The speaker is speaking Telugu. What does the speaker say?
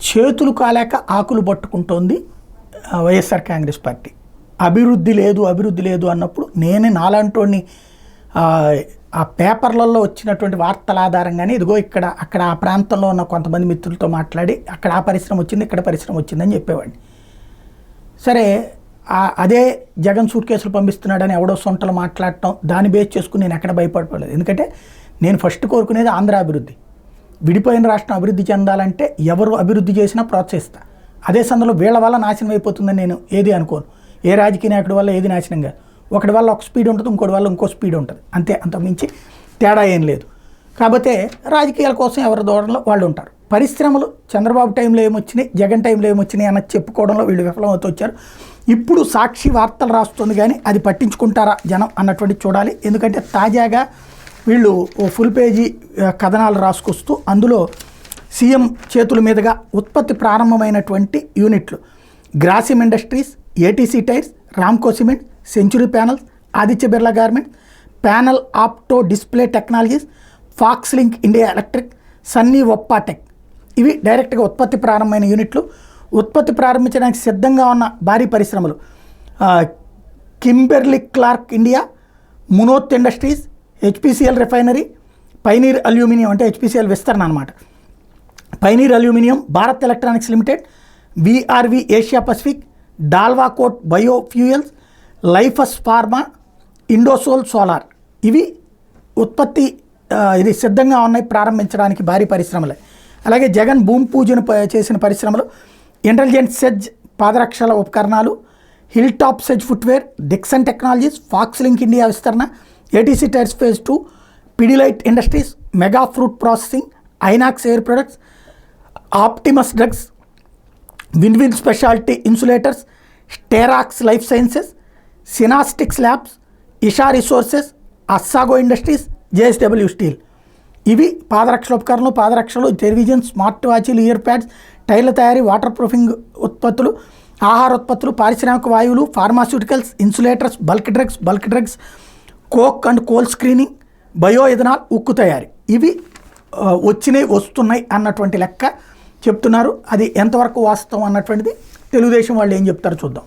చేతులు కాలేక ఆకులు పట్టుకుంటోంది వైఎస్ఆర్ కాంగ్రెస్ పార్టీ. అభివృద్ధి లేదు అన్నప్పుడు నేను నాలాంటోని ఆ పేపర్లలో వచ్చినటువంటి వార్తల ఆధారంగానే ఇదిగో ఇక్కడ అక్కడ ఆ ప్రాంతంలో ఉన్న కొంతమంది మిత్రులతో మాట్లాడి అక్కడ ఆ పరిశ్రమ వచ్చింది ఇక్కడ పరిశ్రమ వచ్చిందని చెప్పేవాడిని. సరే అదే జగన్ సూట్ కేసులు పంపిస్తున్నాడని ఎవడో సొంతలు మాట్లాడటం దాన్ని బేస్ చేసుకుని నేను ఎక్కడ భయపడలేదు. ఎందుకంటే నేను ఫస్ట్ కోరుకునేది ఆంధ్ర అభివృద్ధి. విడిపోయిన రాష్ట్రం అభివృద్ధి చెందాలంటే ఎవరు అభివృద్ధి చేసినా ప్రోత్సహిస్తా. అదే సందర్భంలో వీళ్ళ వల్ల నాశనం అయిపోతుందని నేను ఏది అనుకోను. ఏ రాజకీయ నాయకుడి వల్ల ఏది నాశనం కాదు. ఒకటి వల్ల ఒక స్పీడ్ ఉంటుంది, ఇంకోటి వల్ల ఇంకో స్పీడ్ ఉంటుంది, అంతే. అంతకుమించి తేడా ఏం లేదు. కాకపోతే రాజకీయాల కోసం ఎవరి దూరంలో వాళ్ళు ఉంటారు. పరిశ్రమలు చంద్రబాబు టైంలో ఏమొచ్చినాయి, జగన్ టైంలో ఏమొచ్చినాయి అన్నది చెప్పుకోవడంలో వీళ్ళు విఫలమవుతూ వచ్చారు. ఇప్పుడు సాక్షి వార్తలు రాస్తుంది కానీ అది పట్టించుకుంటారా జనం అన్నటువంటి చూడాలి. ఎందుకంటే తాజాగా వీళ్ళు ఓ ఫుల్ పేజీ కథనాలు రాసుకొస్తూ అందులో సీఎం చేతుల మీదుగా ఉత్పత్తి ప్రారంభమైనటువంటి యూనిట్లు Grasim Industries, ATC Tyres, Ramco Cement, Century Panels, Aditya Birla Garments, Panel Opto Display Technologies, Foxlink India Electric, Sunny Opotech ఇవి డైరెక్ట్గా ఉత్పత్తి ప్రారంభమైన యూనిట్లు. ఉత్పత్తి ప్రారంభించడానికి సిద్ధంగా ఉన్న భారీ పరిశ్రమలు Kimberly Clark India, Munot Industries, HPCL refinery, Pioneer aluminium అంటే హెచ్పిసిఎల్ విస్తరణ అనమాట, Pioneer aluminium, Bharat Electronics Limited, VRV Asia Pacific, డాల్వాకోట్ బయో ఫ్యూయల్స్, లైఫస్ ఫార్మా, ఇండోసోల్ సోలార్ ఇవి ఉత్పత్తి ఇది సిద్ధంగా ఉన్నాయి ప్రారంభించడానికి భారీ పరిశ్రమలే. అలాగే జగన్ భూమి పూజను చేసిన పరిశ్రమలు ఇంటెలిజెంట్ సెజ్ పాదరక్షల ఉపకరణాలు, Hill Top SEZ Footwear, Dixon Technologies, Foxlink India విస్తరణ, ATC Tyres phase 2, Pidilite Industries, mega fruit processing, Inox Air Products, Optimus Drugs, Win Specialty Insulators, స్టెరాక్స్ లైఫ్ సైన్సెస్, సినాస్టిక్స్ ల్యాబ్స్, ఇషా రిసోర్సెస్, అస్సాగో ఇండస్ట్రీస్, జేఎస్డబ్ల్యూ స్టీల్ ఇవి పాదరక్షల ఉపకరణలు, పాదరక్షలు, టెలివిజన్, స్మార్ట్ వాచీలు, ఇయర్ ప్యాడ్స్, టైర్ల తయారీ, వాటర్ ప్రూఫింగ్ ఉత్పత్తులు, ఆహార ఉత్పత్తులు, పారిశ్రామిక వాయువులు, pharmaceuticals, insulators, bulk drugs, coke and coal screening, bio ethanol, ఉక్కు తయారీ ఇవి వస్తున్నాయి అన్నటువంటి లెక్క చెప్తున్నారు. అది ఎంతవరకు వాస్తవం అన్నటువంటిది తెలుగుదేశం వాళ్ళు ఏం చెప్తారో చూద్దాం.